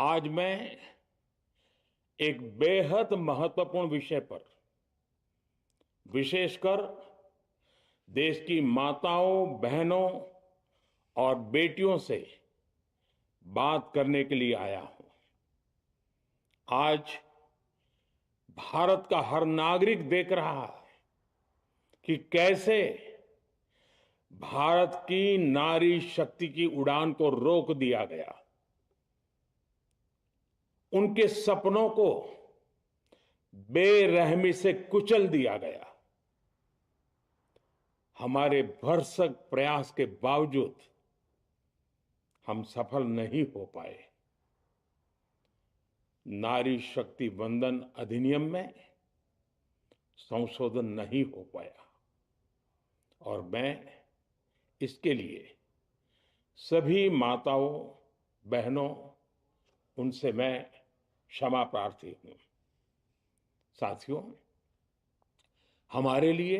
आज मैं एक बेहद महत्वपूर्ण विषय पर विशेषकर देश की माताओं, बहनों और बेटियों से बात करने के लिए आया हूं। आज भारत का हर नागरिक देख रहा है कि कैसे भारत की नारी शक्ति की उड़ान को रोक दिया गया, उनके सपनों को बेरहमी से कुचल दिया गया। हमारे भरसक प्रयास के बावजूद हम सफल नहीं हो पाए। नारी शक्ति वंदन अधिनियम में संशोधन नहीं हो पाया और मैं इसके लिए सभी माताओं, बहनों, उनसे मैं क्षमा प्रार्थी हूं। साथियों, हमारे लिए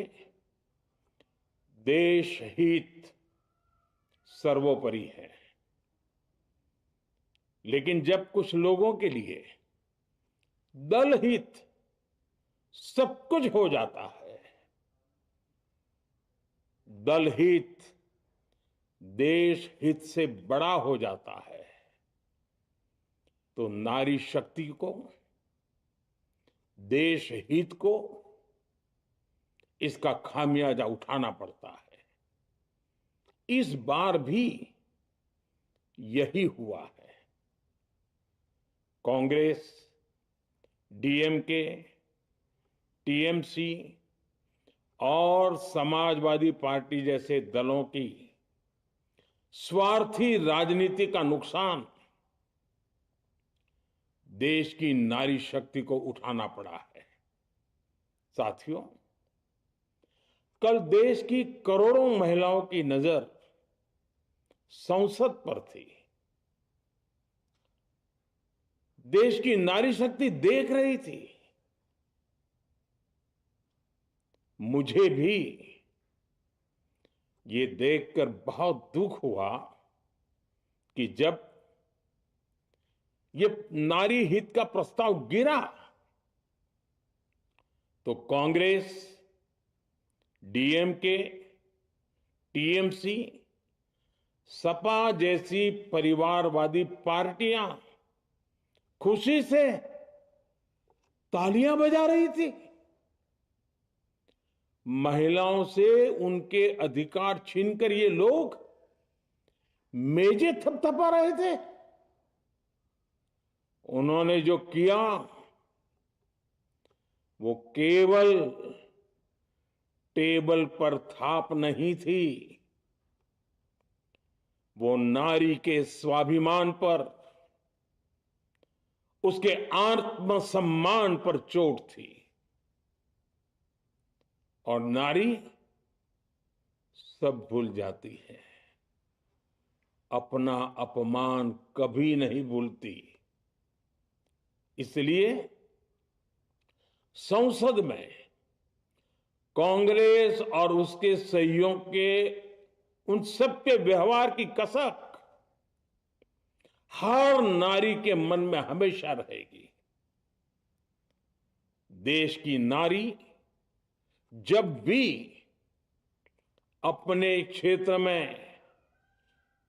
देश हित सर्वोपरि है, लेकिन जब कुछ लोगों के लिए दल हित सब कुछ हो जाता है, दल हित देश हित से बड़ा हो जाता है, तो नारी शक्ति को, देश हित को इसका खामियाजा उठाना पड़ता है। इस बार भी यही हुआ है। कांग्रेस, डीएमके, टीएमसी और समाजवादी पार्टी जैसे दलों की स्वार्थी राजनीति का नुकसान देश की नारी शक्ति को उठाना पड़ा है। साथियों, कल देश की करोड़ों महिलाओं की नजर संसद पर थी। देश की नारी शक्ति देख रही थी। मुझे भी ये देखकर बहुत दुख हुआ कि जब ये नारी हित का प्रस्ताव गिरा तो कांग्रेस, डीएमके, टीएमसी, सपा जैसी परिवारवादी पार्टियां खुशी से तालियां बजा रही थी। महिलाओं से उनके अधिकार छीनकर ये लोग मेजें थपथपा रहे थे। उन्होंने जो किया वो केवल टेबल पर थाप नहीं थी, वो नारी के स्वाभिमान पर, उसके आत्मसम्मान पर चोट थी। और नारी सब भूल जाती है, अपना अपमान कभी नहीं भूलती। इसलिए संसद में कांग्रेस और उसके सहयोग के उन सबके व्यवहार की कसक हर नारी के मन में हमेशा रहेगी। देश की नारी जब भी अपने क्षेत्र में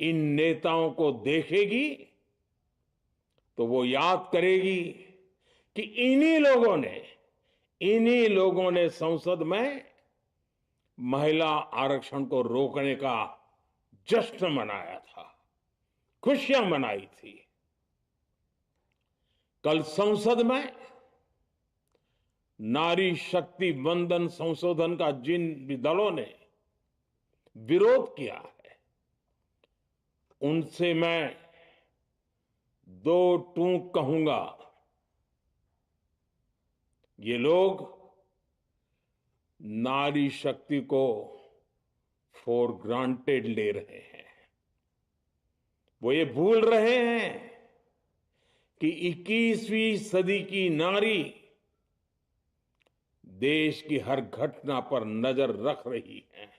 इन नेताओं को देखेगी तो वो याद करेगी कि इन्हीं लोगों ने संसद में महिला आरक्षण को रोकने का जश्न मनाया था, खुशियां मनाई थी। कल संसद में नारी शक्ति वंदन संशोधन का जिन भी दलों ने विरोध किया है, उनसे मैं दो टूक कहूंगा। ये लोग नारी शक्ति को फॉर ग्रांटेड ले रहे हैं। वो ये भूल रहे हैं कि 21वीं सदी की नारी देश की हर घटना पर नजर रख रही है।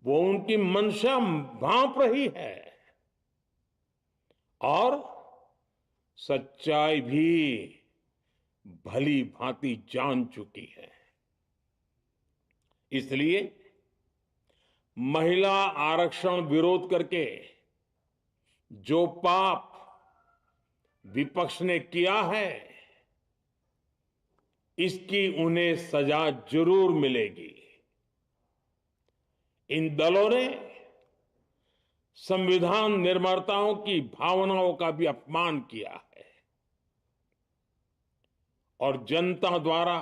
वो उनकी मंशा भांप रही है और सच्चाई भी भली भांति जान चुकी है। इसलिए महिला आरक्षण विरोध करके जो पाप विपक्ष ने किया है, इसकी उन्हें सजा जरूर मिलेगी। इन दलों ने संविधान निर्माताओं की भावनाओं का भी अपमान किया है और जनता द्वारा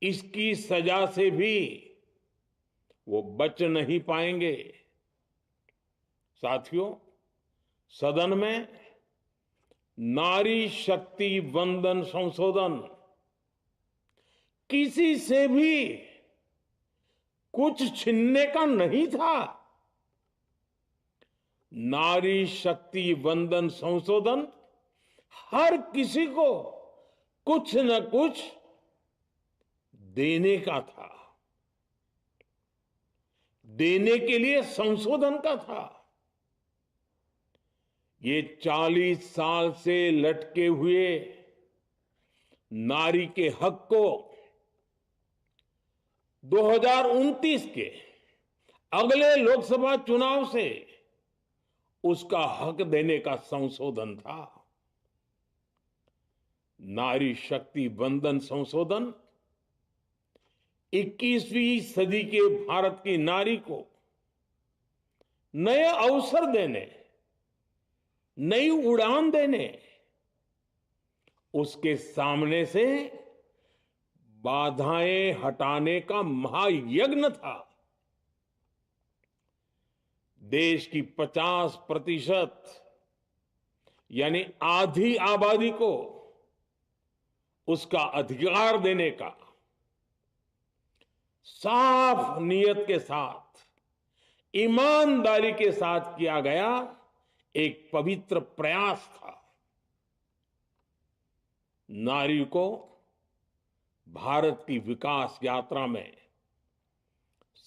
इसकी सजा से भी वो बच नहीं पाएंगे। साथियों, सदन में नारी शक्ति वंदन संशोधन किसी से भी कुछ छीनने का नहीं था। नारी शक्ति वंदन संशोधन हर किसी को कुछ न कुछ देने का था, देने के लिए संशोधन का था। ये 40 साल से लटके हुए नारी के हक को 2029 के अगले लोकसभा चुनाव से उसका हक देने का संशोधन था। नारी शक्ति वंदन संशोधन 21वीं सदी के भारत की नारी को नए अवसर देने, नई उड़ान देने, उसके सामने से बाधाएं हटाने का महायज्ञ था। देश की 50% यानी आधी आबादी को उसका अधिकार देने का साफ नियत के साथ, ईमानदारी के साथ किया गया एक पवित्र प्रयास था। नारी को भारत की विकास यात्रा में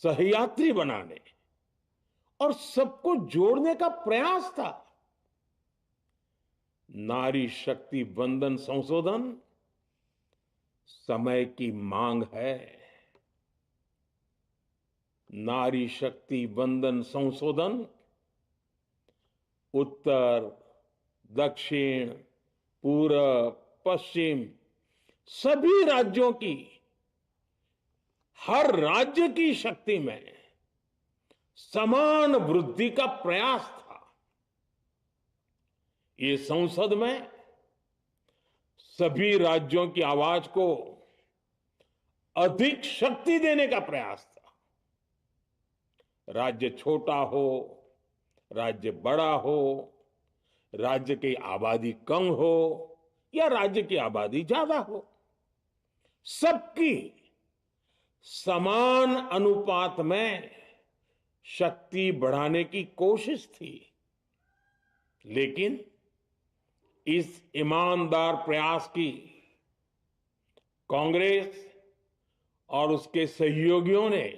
सहयात्री बनाने और सबको जोड़ने का प्रयास था। नारी शक्ति वंदन संशोधन समय की मांग है। नारी शक्ति वंदन संशोधन उत्तर, दक्षिण, पूरब, पश्चिम सभी राज्यों की, हर राज्य की शक्ति में समान वृद्धि का प्रयास था। ये संसद में सभी राज्यों की आवाज को अधिक शक्ति देने का प्रयास था। राज्य छोटा हो, राज्य बड़ा हो, राज्य की आबादी कम हो या राज्य की आबादी ज्यादा हो, सबकी समान अनुपात में शक्ति बढ़ाने की कोशिश थी। लेकिन इस ईमानदार प्रयास की कांग्रेस और उसके सहयोगियों ने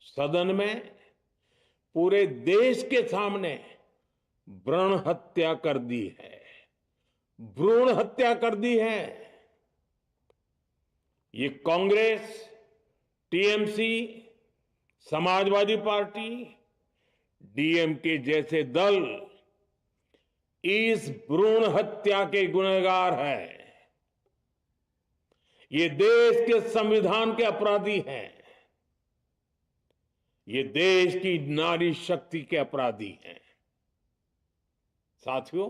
सदन में पूरे देश के सामने भ्रूण हत्या कर दी है, भ्रूण हत्या कर दी है। ये Congress, TMC, Samajwadi party, DMK जैसे दल इस भ्रूण हत्या के गुनहगार हैं। ये देश के संविधान के अपराधी हैं। ये देश की नारी शक्ति के अपराधी हैं। साथियों,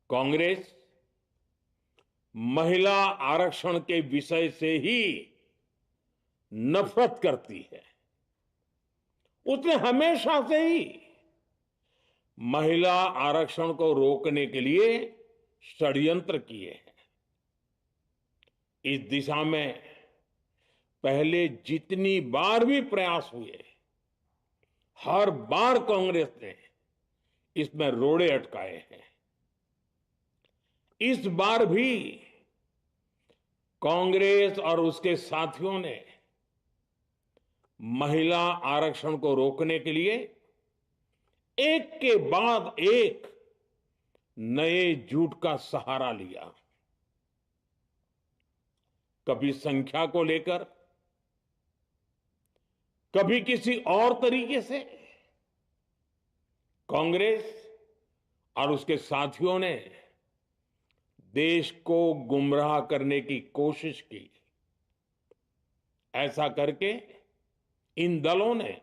कांग्रेस महिला आरक्षण के विषय से ही नफरत करती है। उसने हमेशा से ही महिला आरक्षण को रोकने के लिए षड्यंत्र किए हैं। इस दिशा में पहले जितनी बार भी प्रयास हुए, हर बार कांग्रेस ने इसमें रोड़े अटकाए हैं। इस बार भी कांग्रेस और उसके साथियों ने महिला आरक्षण को रोकने के लिए एक के बाद एक नए झूठ का सहारा लिया। कभी संख्या को लेकर, कभी किसी और तरीके से कांग्रेस और उसके साथियों ने देश को गुमराह करने की कोशिश की। ऐसा करके इन दलों ने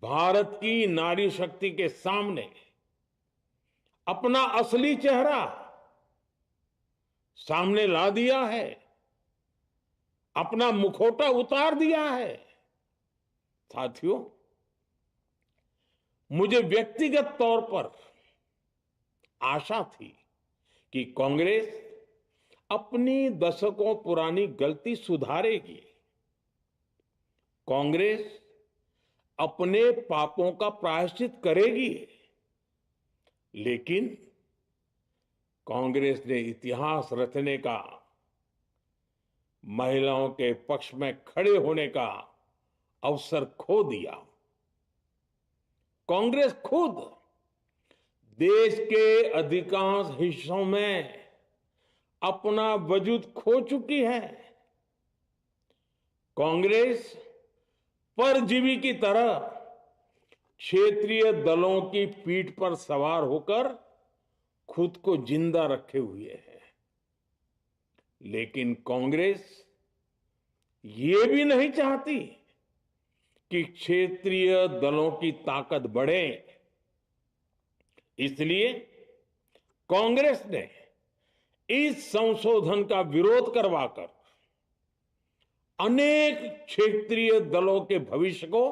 भारत की नारी शक्ति के सामने अपना असली चेहरा सामने ला दिया है, अपना मुखौटा उतार दिया है। साथियों, मुझे व्यक्तिगत तौर पर आशा थी कि कांग्रेस अपनी दशकों पुरानी गलती सुधारेगी। कांग्रेस अपने पापों का प्रायश्चित करेगी। लेकिन कांग्रेस ने इतिहास रचने का, महिलाओं के पक्ष में खड़े होने का अवसर खो दिया। कांग्रेस खुद देश के अधिकांश हिस्सों में अपना वजूद खो चुकी है। कांग्रेस परजीवी की तरह क्षेत्रीय दलों की पीठ पर सवार होकर खुद को जिंदा रखे हुए है। लेकिन कांग्रेस ये भी नहीं चाहती कि क्षेत्रीय दलों की ताकत बढ़े। इसलिए कांग्रेस ने इस संशोधन का विरोध करवाकर अनेक क्षेत्रीय दलों के भविष्य को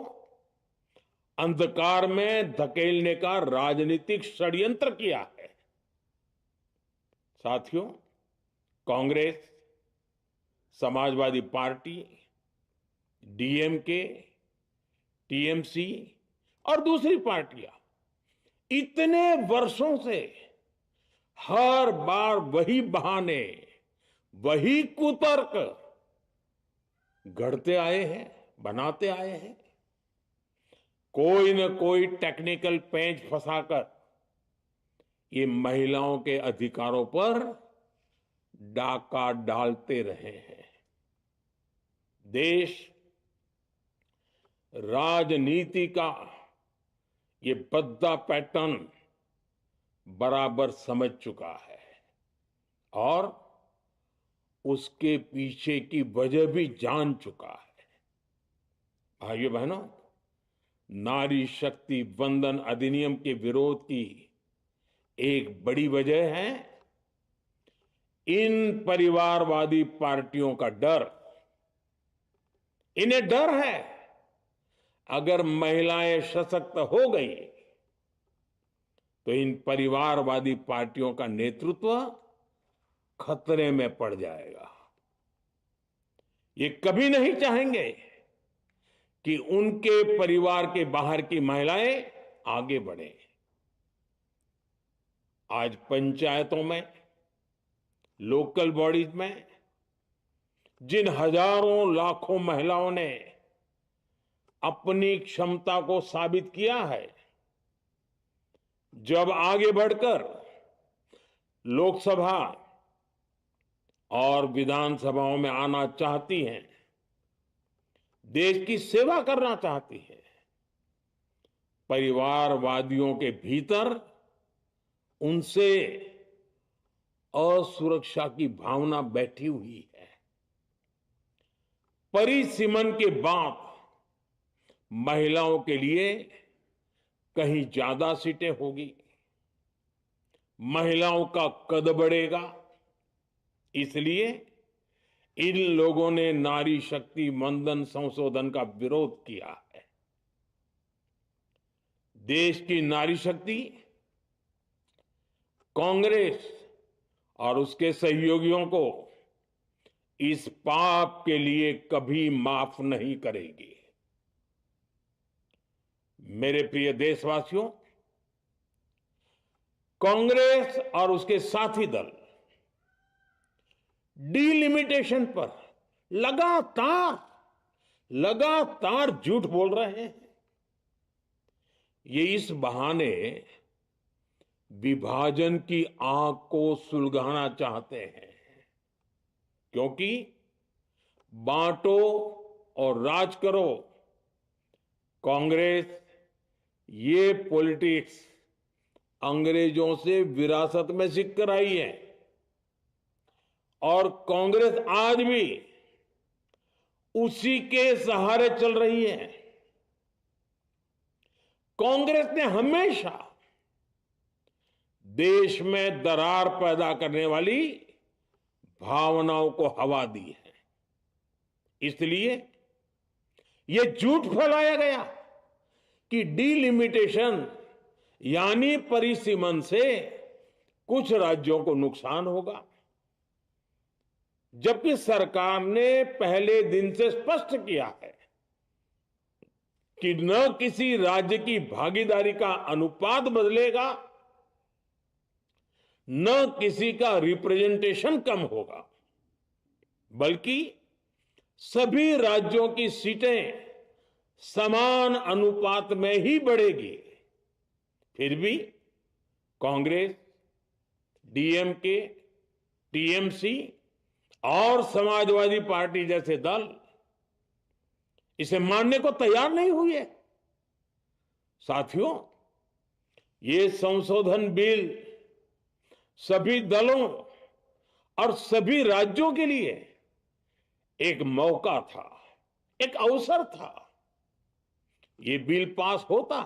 अंधकार में धकेलने का राजनीतिक षड्यंत्र किया है। साथियों, Congress, Samajwadi party, DMK, TMC और दूसरी पार्टियां इतने वर्षों से हर बार वही बहाने, वही कुतर्क गढ़ते आए हैं, बनाते आए हैं। कोई न कोई टेक्निकल पेंच फंसाकर ये महिलाओं के अधिकारों पर डाका डालते रहे हैं। देश राजनीति का ये भद्दा पैटर्न बराबर समझ चुका है और उसके पीछे की वजह भी जान चुका है। भाइयों बहनों, नारी शक्ति वंदन अधिनियम के विरोध की एक बड़ी वजह है इन परिवारवादी पार्टियों का डर। इन्हें डर है अगर महिलाएं सशक्त हो गई तो इन परिवारवादी पार्टियों का नेतृत्व खतरे में पड़ जाएगा। ये कभी नहीं चाहेंगे कि उनके परिवार के बाहर की महिलाएं आगे बढ़े। आज पंचायतों में, लोकल बॉडीज में जिन हजारों लाखों महिलाओं ने अपनी क्षमता को साबित किया है, जब आगे बढ़कर लोकसभा और विधानसभाओं में आना चाहती हैं, देश की सेवा करना चाहती है, परिवारवादियों के भीतर उनसे असुरक्षा की भावना बैठी हुई है। परिसीमन के बाद महिलाओं के लिए कहीं ज्यादा सीटें होगी, महिलाओं का कद बढ़ेगा। इसलिए इन लोगों ने नारी शक्ति वंदन संशोधन का विरोध किया है। देश की नारी शक्ति कांग्रेस और उसके सहयोगियों को इस पाप के लिए कभी माफ नहीं करेगी। मेरे प्रिय देशवासियों, कांग्रेस और उसके साथी दल डिलिमिटेशन पर लगातार झूठ बोल रहे हैं। ये इस बहाने विभाजन की आग को सुलगाना चाहते हैं, क्योंकि बांटो और राज करो, कांग्रेस ये पॉलिटिक्स अंग्रेजों से विरासत में सीख कर आई है और कांग्रेस आज भी उसी के सहारे चल रही है। कांग्रेस ने हमेशा देश में दरार पैदा करने वाली भावनाओं को हवा दी है। इसलिए यह झूठ फैलाया गया कि डीलिमिटेशन यानी परिसीमन से कुछ राज्यों को नुकसान होगा, जबकि सरकार ने पहले दिन से स्पष्ट किया है कि न किसी राज्य की भागीदारी का अनुपात बदलेगा, न किसी का रिप्रेजेंटेशन कम होगा, बल्कि सभी राज्यों की सीटें समान अनुपात में ही बढ़ेगी। फिर भी कांग्रेस, डीएमके, टीएमसी और समाजवादी पार्टी जैसे दल इसे मानने को तैयार नहीं हुए। साथियों, ये संशोधन बिल सभी दलों और सभी राज्यों के लिए एक मौका था, एक अवसर था। ये बिल पास होता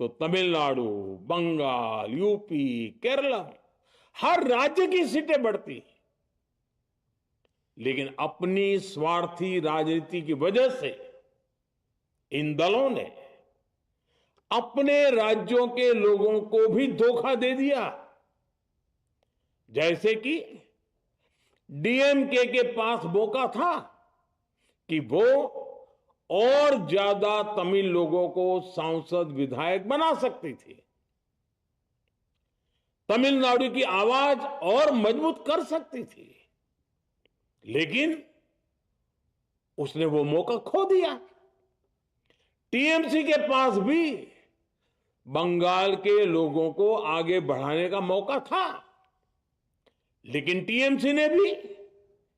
तो तमिलनाडु, बंगाल, यूपी, केरला हर राज्य की सीटें बढ़ती, लेकिन अपनी स्वार्थी राजनीति की वजह से इन दलों ने अपने राज्यों के लोगों को भी धोखा दे दिया। जैसे कि डीएमके के पास मौका था कि वो और ज्यादा तमिल लोगों को सांसद विधायक बना सकती थी, तमिलनाडु की आवाज और मजबूत कर सकती थी, लेकिन उसने वो मौका खो दिया। टीएमसी के पास भी बंगाल के लोगों को आगे बढ़ाने का मौका था, लेकिन टीएमसी ने भी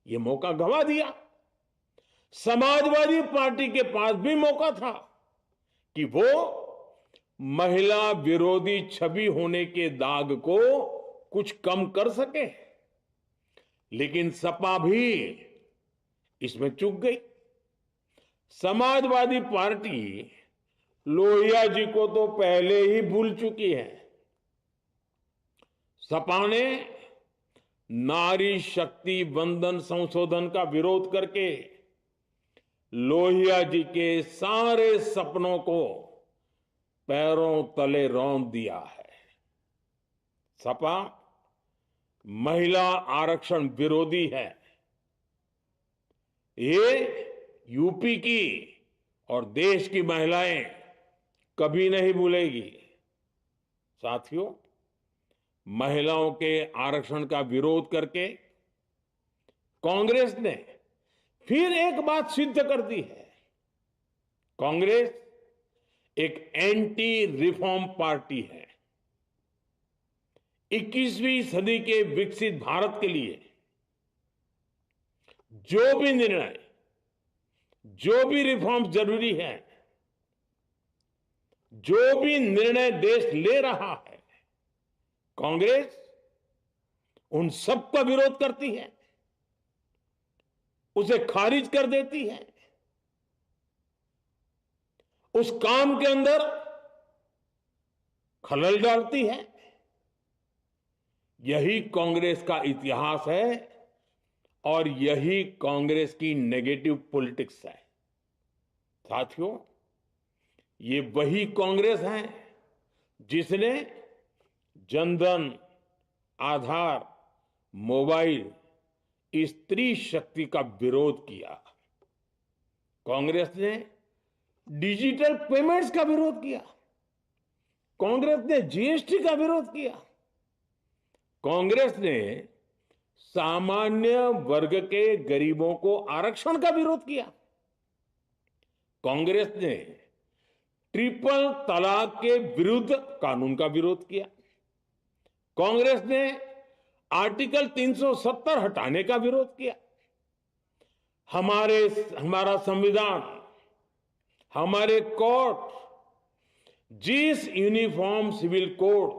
ये मौका गंवा दिया। समाजवादी पार्टी के पास भी मौका था कि वो महिला विरोधी छवि होने के दाग को कुछ कम कर सके, लेकिन सपा भी इसमें चूक गई। समाजवादी पार्टी लोहिया जी को तो पहले ही भूल चुकी है। सपा ने नारी शक्ति वंदन संशोधन का विरोध करके लोहिया जी के सारे सपनों को पैरों तले रौंद दिया है। सपा महिला आरक्षण विरोधी है। ये यूपी की और देश की महिलाएं कभी नहीं भूलेगी। साथियों, महिलाओं के आरक्षण का विरोध करके कांग्रेस ने फिर एक बात सिद्ध कर दी है। कांग्रेस एक एंटी रिफॉर्म पार्टी है। 21वीं सदी के विकसित भारत के लिए जो भी निर्णय, जो भी रिफॉर्म जरूरी है, जो भी निर्णय देश ले रहा है, कांग्रेस उन सब का विरोध करती है, उसे खारिज कर देती है, उस काम के अंदर खलल डालती है। यही कांग्रेस का इतिहास है और यही कांग्रेस की नेगेटिव पॉलिटिक्स है। साथियों, ये वही कांग्रेस है जिसने जनधन, आधार, मोबाइल, स्त्री शक्ति का विरोध किया। कांग्रेस ने डिजिटल पेमेंट्स का विरोध किया। कांग्रेस ने जीएसटी का विरोध किया। कांग्रेस ने सामान्य वर्ग के गरीबों को आरक्षण का विरोध किया। कांग्रेस ने ट्रिपल तलाक के विरुद्ध कानून का विरोध किया। कांग्रेस ने आर्टिकल 370 हटाने का विरोध किया। हमारा संविधान, हमारे कोर्ट जिस यूनिफॉर्म सिविल कोड,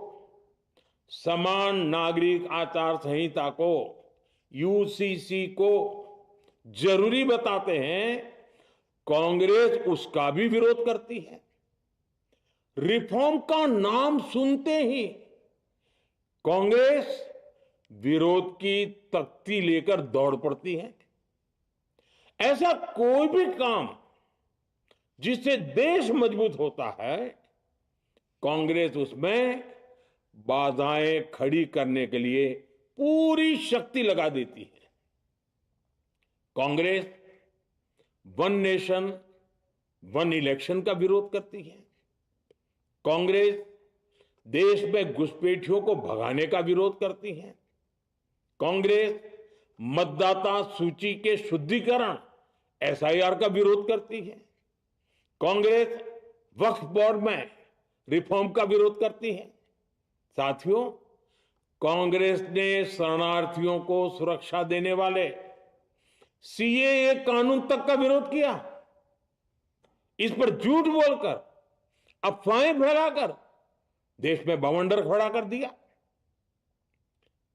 समान नागरिक आचार संहिता को, यूसीसी को जरूरी बताते हैं, कांग्रेस उसका भी विरोध करती है। रिफॉर्म का नाम सुनते ही कांग्रेस विरोध की तख्ती लेकर दौड़ पड़ती है। ऐसा कोई भी काम जिससे देश मजबूत होता है, कांग्रेस उसमें बाधाएं खड़ी करने के लिए पूरी शक्ति लगा देती है। Congress one nation one election का विरोध करती है। कांग्रेस देश में घुसपैठियों को भगाने का विरोध करती है। कांग्रेस मतदाता सूची के शुद्धिकरण एसआईआर का विरोध करती है। कांग्रेस वक्फ बोर्ड में रिफॉर्म का विरोध करती है। साथियों, कांग्रेस ने शरणार्थियों को सुरक्षा देने वाले सीएए कानून तक का विरोध किया। इस पर झूठ बोलकर, अफवाहें फैलाकर देश में बवंडर खड़ा कर दिया।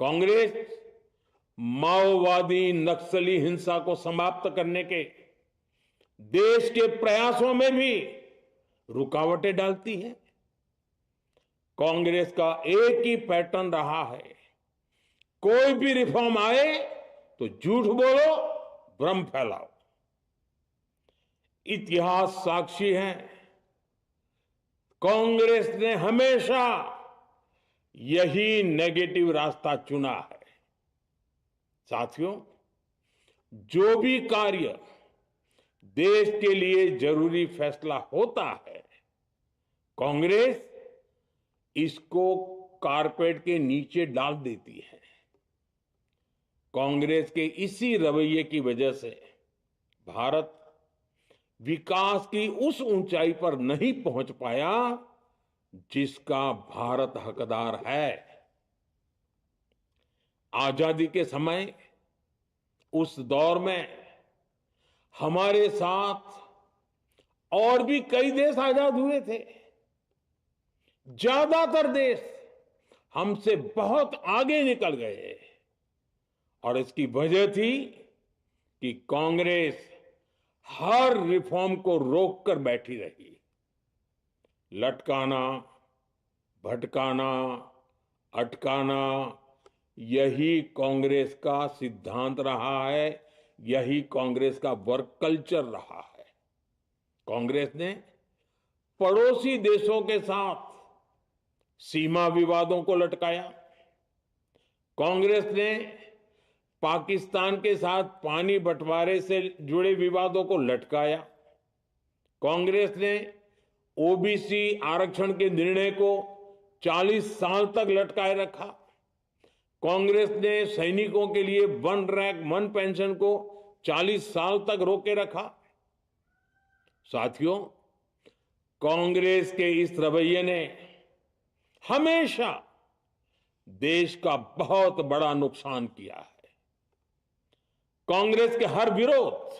कांग्रेस माओवादी नक्सली हिंसा को समाप्त करने के देश के प्रयासों में भी रुकावटें डालती है। कांग्रेस का एक ही पैटर्न रहा है, कोई भी रिफॉर्म आए तो झूठ बोलो, भ्रम फैलाओ। इतिहास साक्षी है, कांग्रेस ने हमेशा यही नेगेटिव रास्ता चुना है। साथियों, जो भी कार्य देश के लिए जरूरी फैसला होता है, कांग्रेस इसको कारपेट के नीचे डाल देती है। कांग्रेस के इसी रवैये की वजह से भारत विकास की उस ऊंचाई पर नहीं पहुंच पाया जिसका भारत हकदार है। आजादी के समय उस दौर में हमारे साथ और भी कई देश आजाद हुए थे। ज्यादातर देश हमसे बहुत आगे निकल गए और इसकी वजह थी कि कांग्रेस हर रिफॉर्म को रोककर बैठी रही। लटकाना, भटकाना, अटकाना, यही कांग्रेस का सिद्धांत रहा है, यही कांग्रेस का वर्क कल्चर रहा है। कांग्रेस ने पड़ोसी देशों के साथ सीमा विवादों को लटकाया। कांग्रेस ने पाकिस्तान के साथ पानी बंटवारे से जुड़े विवादों को लटकाया। कांग्रेस ने ओबीसी आरक्षण के निर्णय को 40 साल तक लटकाए रखा। कांग्रेस ने सैनिकों के लिए वन रैंक वन पेंशन को 40 साल तक रोके रखा। साथियों, कांग्रेस के इस रवैये ने हमेशा देश का बहुत बड़ा नुकसान किया है। कांग्रेस के हर विरोध,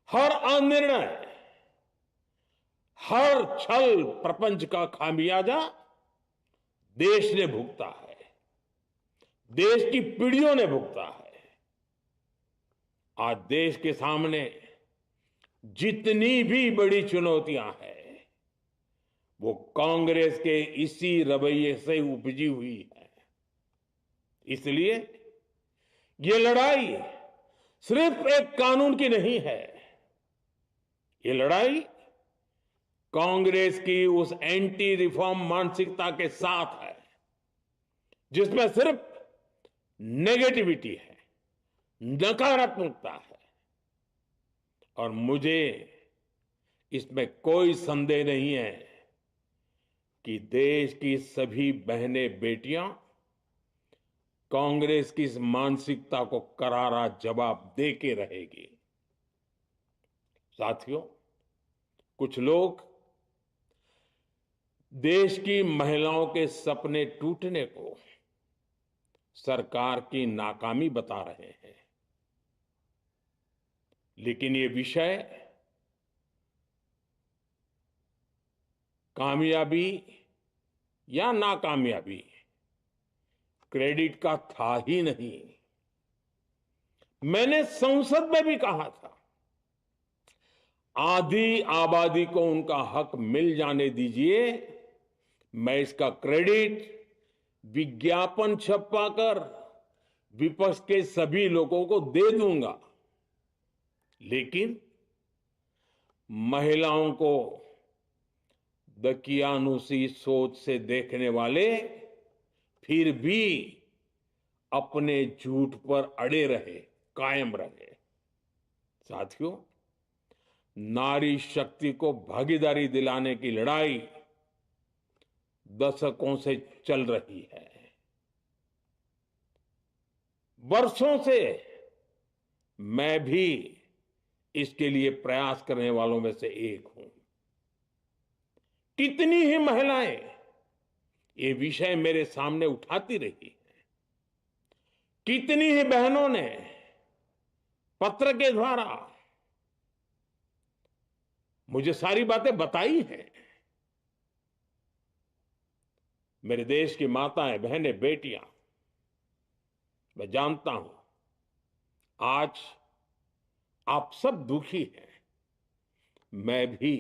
हर अनिर्णय, हर छल प्रपंच का खामियाजा देश ने भुगता है, देश की पीढ़ियों ने भुगता है। आज देश के सामने जितनी भी बड़ी चुनौतियां हैं, वो कांग्रेस के इसी रवैये से उपजी हुई है। इसलिए ये लड़ाई सिर्फ एक कानून की नहीं है, ये लड़ाई कांग्रेस की उस एंटी रिफॉर्म मानसिकता के साथ है जिसमें सिर्फ नेगेटिविटी है, नकारात्मकता है। और मुझे इसमें कोई संदेह नहीं है कि देश की सभी बहनें बेटियां कांग्रेस की इस मानसिकता को करारा जवाब दे के रहेगी। साथियों, कुछ लोग देश की महिलाओं के सपने टूटने को सरकार की नाकामी बता रहे हैं। लेकिन ये विषय कामयाबी या नाकामयाबी क्रेडिट का था ही नहीं। मैंने संसद में भी कहा था, आधी आबादी को उनका हक मिल जाने दीजिए, मैं इसका क्रेडिट विज्ञापन छपवाकर विपक्ष के सभी लोगों को दे दूंगा। लेकिन महिलाओं को दकियानुसी सोच से देखने वाले फिर भी अपने झूठ पर अड़े रहे, कायम रहे। साथियों, नारी शक्ति को भागीदारी दिलाने की लड़ाई दशकों से चल रही है। वर्षों से मैं भी इसके लिए प्रयास करने वालों में से एक हूं। कितनी ही महिलाएं ये विषय मेरे सामने उठाती रही हैं। कितनी ही बहनों ने पत्र के द्वारा मुझे सारी बातें बताई हैं। मेरे देश की माताएं, बहनें, बेटियां, मैं जानता हूं आज आप सब दुखी हैं। मैं भी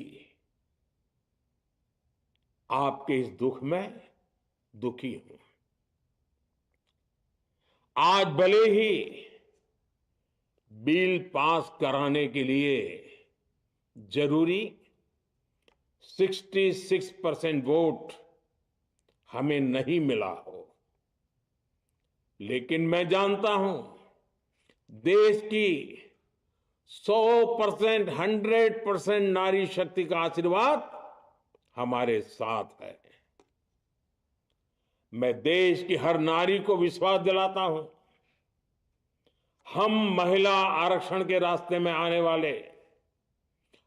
आपके इस दुख में दुखी हूं। आज भले ही बिल पास कराने के लिए जरूरी 66% वोट हमें नहीं मिला हो, लेकिन मैं जानता हूं देश की 100%, 100% नारी शक्ति का आशीर्वाद हमारे साथ है। मैं देश की हर नारी को विश्वास दिलाता हूं, हम महिला आरक्षण के रास्ते में आने वाले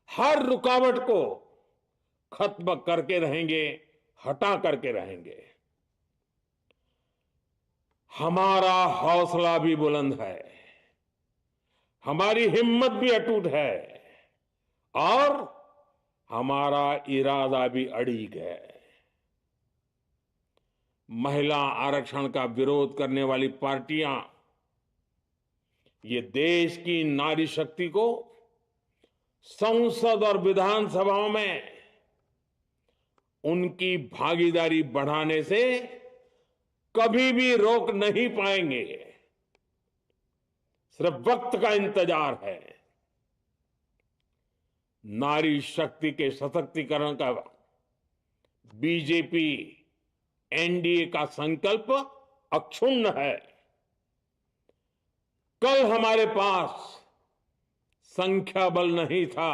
हर रुकावट को खत्म करके रहेंगे, हटा करके रहेंगे। हमारा हौसला भी बुलंद है, हमारी हिम्मत भी अटूट है और हमारा इरादा भी अड़िग है। महिला आरक्षण का विरोध करने वाली पार्टियां ये देश की नारी शक्ति को संसद और विधानसभाओं में उनकी भागीदारी बढ़ाने से कभी भी रोक नहीं पाएंगे। सिर्फ वक्त का इंतजार है। नारी शक्ति के सशक्तिकरण का बीजेपी एनडीए का संकल्प अक्षुण्ण है। कल हमारे पास संख्या बल नहीं था,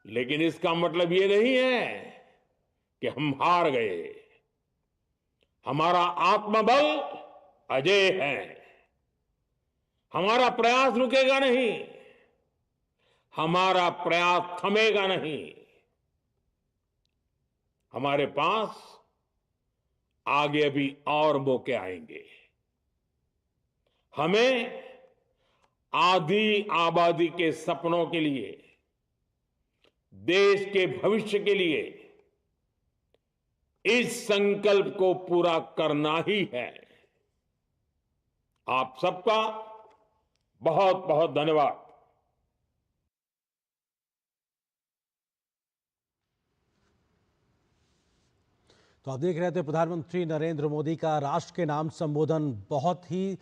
लेकिन इसका मतलब ये नहीं है कि हम हार गए। हमारा आत्मबल अजेय है। हमारा प्रयास रुकेगा नहीं, हमारा प्रयास थमेगा नहीं। हमारे पास आगे अभी और मौके आएंगे। हमें आधी आबादी के सपनों के लिए, देश के भविष्य के लिए इस संकल्प को पूरा करना ही है। आप सबका बहुत बहुत धन्यवाद। तो आप देख रहे थे प्रधानमंत्री नरेंद्र मोदी का राष्ट्र के नाम संबोधन बहुत ही